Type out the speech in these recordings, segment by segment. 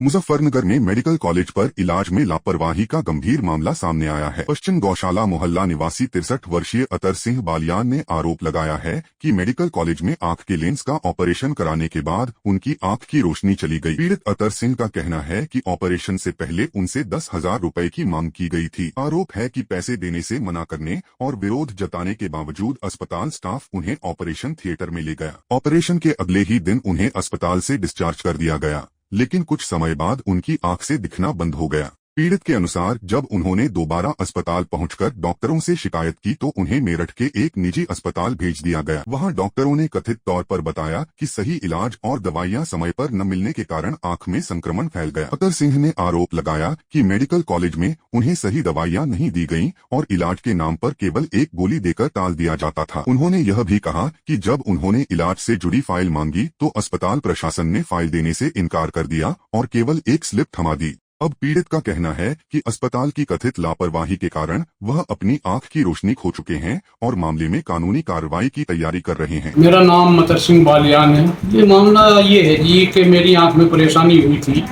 मुजफ्फरनगर में medical college पर इलाज में लापरवाही का गंभीर मामला सामने आया है। पश्चिम गौशाला मोहल्ला निवासी 63 वर्षीय अतर सिंह बालियान ने आरोप लगाया है कि मेडिकल कॉलेज में आंख के लेंस का ऑपरेशन कराने के बाद उनकी आंख की रोशनी चली गई। पीड़ित अतर सिंह का कहना है कि ऑपरेशन से पहले उनसे 10,000 रुपए की मांग की गई थी। आरोप है कि पैसे देने से मना करने और विरोध जताने के बावजूद अस्पताल स्टाफ उन्हें ऑपरेशन थिएटर में ले गया। ऑपरेशन के अगले ही दिन उन्हें अस्पताल से डिस्चार्ज कर दिया गया, लेकिन कुछ समय बाद उनकी आंख से दिखना बंद हो गया। पीड़ित के अनुसार जब उन्होंने दोबारा अस्पताल पहुंचकर डॉक्टरों से शिकायत की तो उन्हें मेरठ के एक निजी अस्पताल भेज दिया गया। वहां डॉक्टरों ने कथित तौर पर बताया कि सही इलाज और दवाइयां समय पर न मिलने के कारण आंख में संक्रमण फैल गया। अतर सिंह ने आरोप लगाया कि मेडिकल कॉलेज में उन्हें सही दवाइयां नहीं दी गईं और इलाज के नाम पर केवल एक गोली देकर टाल दिया जाता था। उन्होंने यह भी कहा कि जब उन्होंने इलाज से जुड़ी फाइल मांगी तो अस्पताल प्रशासन ने फाइल देने से इनकार कर दिया और केवल एक स्लिप थमा दी। अब पीड़ित का कहना है कि अस्पताल की कथित लापरवाही के कारण वह अपनी आंख की रोशनी खो चुके हैं और मामले में कानूनी कार्रवाई की तैयारी कर रहे हैं। मेरा नाम अतर सिंह बालियान है। ये मामला ये है जी कि मेरी आंख में परेशानी हुई थी।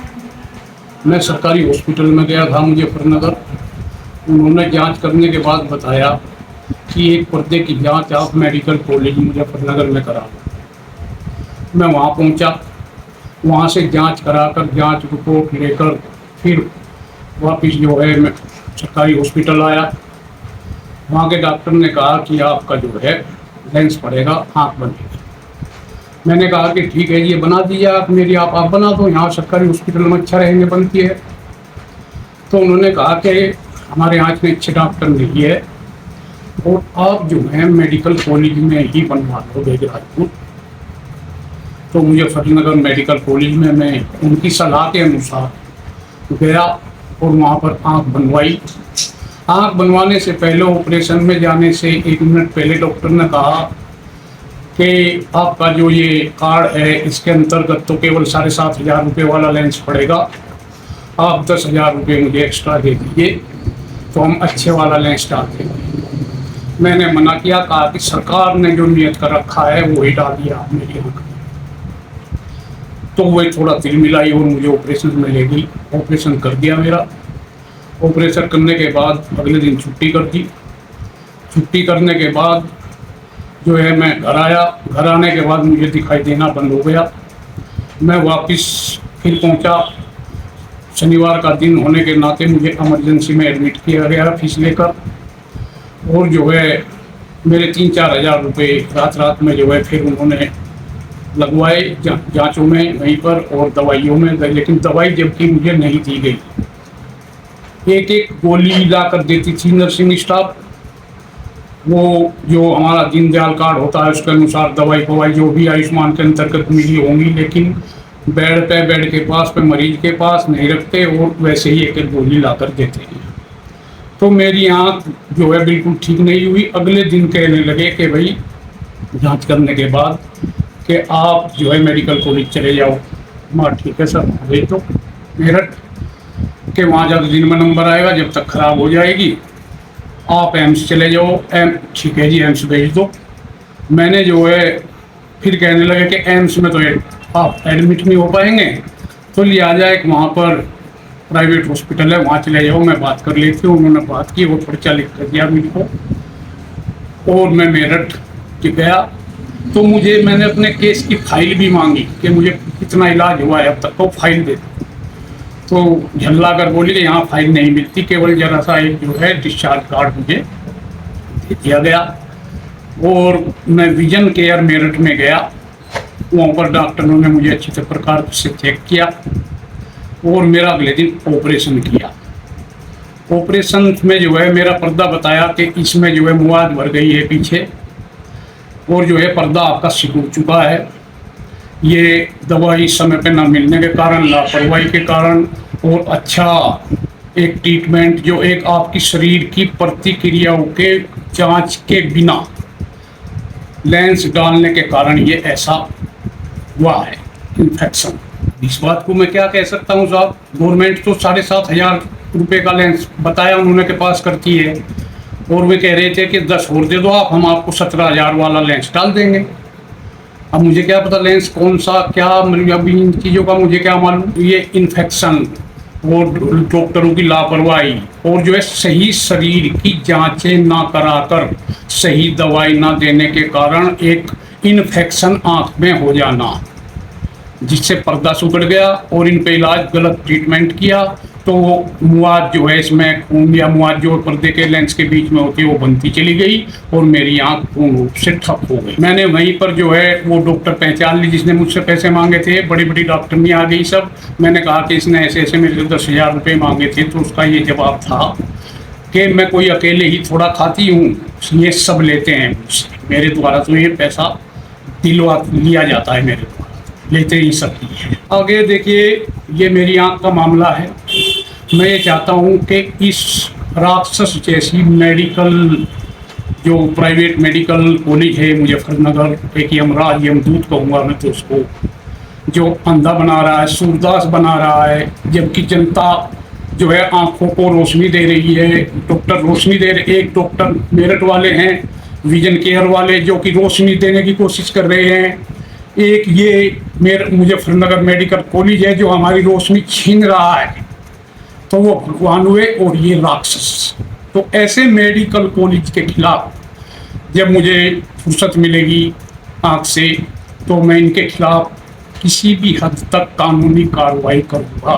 मैं सरकारी हॉस्पिटल में गया था मुजफ्फरनगर। उन्होंने जांच करने के बाद बताया कि एक पर्दे की जांच आप मेडिकल कॉलेज मुजफ्फरनगर में करा लो। मैं वहाँ पहुँचा, वहाँ से जांच कराकर जांच रिपोर्ट लेकर फिर वापस जो है मैं सरकारी हॉस्पिटल आया। वहाँ के डॉक्टर ने कहा कि आपका जो है लेंस पड़ेगा, आँख बनेगी। मैंने कहा कि ठीक है, ये बना दीजिए आप मेरी, आप बना दो, यहाँ सरकारी हॉस्पिटल में अच्छा रहेंगे बनती है। तो उन्होंने कहा कि हमारे यहाँ इतने अच्छे डॉक्टर नहीं है और आप जो है मेडिकल कॉलेज में ही बनवा लो बेगराजपुर। तो मुजफ्फरनगर मेडिकल कॉलेज में मैं उनकी सलाह के अनुसार गया और वहाँ पर आँख बनवाई। आँख बनवाने से पहले, ऑपरेशन में जाने से 1 मिनट पहले डॉक्टर ने कहा कि आपका जो ये कार्ड है इसके अंतर्गत तो केवल 7,500 रुपये वाला लेंस पड़ेगा, आप 10,000 रुपये मुझे एक्स्ट्रा दे दीजिए तो हम अच्छे वाला लेंस डाल देंगे। मैंने मना किया, कहा कि सरकार ने जो नियत कर रखा है वो ही डाल दिया आप मेरी आँख। तो वो थोड़ा तिल मिलाई और मुझे ऑपरेशन में ले गई। ऑपरेशन कर दिया मेरा। ऑपरेशन करने के बाद अगले दिन छुट्टी कर दी। छुट्टी करने के बाद जो है मैं घर आया। घर आने के बाद मुझे दिखाई देना बंद हो गया। मैं वापस फिर पहुंचा। शनिवार का दिन होने के नाते मुझे इमरजेंसी में एडमिट किया गया फीस लेकर, और जो है मेरे 3-4 हज़ार रुपये रात में जो है फिर उन्होंने लगवाए जांचों में वहीं पर और दवाइयों में, लेकिन दवाई जबकि मुझे नहीं दी गई। एक गोली ला कर देती थी नर्सिंग स्टाफ। वो जो हमारा दीनदयाल कार्ड होता है उसके अनुसार दवाई फवाई जो भी आयुष्मान के अंतर्गत मिली होंगी, लेकिन बेड के पास पे मरीज के पास नहीं रखते और वैसे ही एक गोली ला कर देते हैं। तो मेरी आँख जो है बिल्कुल ठीक नहीं हुई। अगले दिन कहने लगे कि भाई जाँच करने के बाद कि आप जो है मेडिकल कॉलेज चले जाओ। माँ ठीक है सर, भेज दो मेरठ के, वहाँ ज़्यादा दिन में नंबर आएगा, जब तक ख़राब हो जाएगी आप एम्स चले जाओ। ठीक है जी, एम्स भेज दो। मैंने जो है फिर कहने लगे कि एम्स में तो आप एडमिट नहीं हो पाएंगे, तो लिहाजा एक वहाँ पर प्राइवेट हॉस्पिटल है, वहाँ चले जाओ, मैं बात कर लेती हूँ। उन्होंने बात की, वो पर्चा लिख कर दिया मुझको और मैं मेरठ गया। तो मैंने अपने केस की फाइल भी मांगी कि मुझे कितना इलाज हुआ है अब तक, तो फाइल दे दो। तो झल्ला कर बोली कि यहाँ फाइल नहीं मिलती, केवल जरा सा एक जो है डिस्चार्ज कार्ड मुझे दे दिया गया। और मैं विजन केयर मेरठ में गया। वहाँ पर डॉक्टरों ने मुझे अच्छी प्रकार से चेक किया और मेरा अगले दिन ऑपरेशन किया। ऑपरेशन में जो है मेरा पर्दा बताया कि इसमें जो है मुआद भर गई है पीछे और जो है पर्दा आपका सिकुड़ चुका है। ये दवाई समय पे न मिलने के कारण, लापरवाही के कारण और अच्छा एक ट्रीटमेंट जो एक आपकी शरीर की प्रतिक्रियाओं के जांच के बिना लेंस डालने के कारण ये ऐसा हुआ है इन्फेक्शन। इस बात को मैं क्या कह सकता हूँ साहब, गवर्नमेंट तो 7,500 रुपये का लेंस बताया उन्होंने के पास करती है और वे कह रहे थे कि 10 और दे दो आप, हम आपको 17,000 वाला लेंस डाल देंगे। अब मुझे क्या पता लेंस कौन सा क्या, मतलब अब इन चीज़ों का मुझे क्या मालूम। ये इन्फेक्शन और डॉक्टरों की लापरवाही और जो है सही शरीर की जांचें ना कराकर सही दवाई ना देने के कारण एक इन्फेक्शन आंख में हो जाना, जिससे पर्दा सुकड़ गया और इन पे इलाज गलत ट्रीटमेंट किया तो वो मुआद जो है इसमें खून या मुआद जो पर्दे के लेंस के बीच में होती है वो बनती चली गई और मेरी आंख पूर्ण रूप से ठप हो गई। मैंने वहीं पर जो है वो डॉक्टर पहचान ली जिसने मुझसे पैसे मांगे थे, बड़ी बड़ी डॉक्टरनी आ गई सब। मैंने कहा कि इसने ऐसे ऐसे मेरे से 10,000 रुपये मांगे थे, तो उसका ये जवाब था कि मैं कोई अकेले ही थोड़ा खाती हूँ, ये सब लेते हैं मुझसे, मेरे द्वारा तो ये पैसा दिलवा लिया जाता है, मेरे द्वारा लेते ही सकती है। आगे देखिए, ये मेरी आंख का मामला है। मैं ये चाहता हूँ कि इस राक्षस जैसी मेडिकल जो प्राइवेट मेडिकल कॉलेज है मुजफ्फरनगर, एक यमराज यमदूत कहूँगा मैं तो उसको, जो अंधा बना रहा है, सूरदास बना रहा है, जबकि जनता जो है आंखों को रोशनी दे रही है, डॉक्टर रोशनी दे रहे, एक डॉक्टर मेरठ वाले हैं विजन केयर वाले जो कि रोशनी देने की कोशिश कर रहे हैं, एक ये मुजफ्फरनगर मेडिकल कॉलेज है जो हमारी रोशनी छीन रहा है, तो वो भगवान हुए और ये राक्षस। तो ऐसे मेडिकल कॉलेज के खिलाफ जब मुझे फुर्सत मिलेगी आँख से तो मैं इनके खिलाफ किसी भी हद तक कानूनी कार्रवाई करूँगा।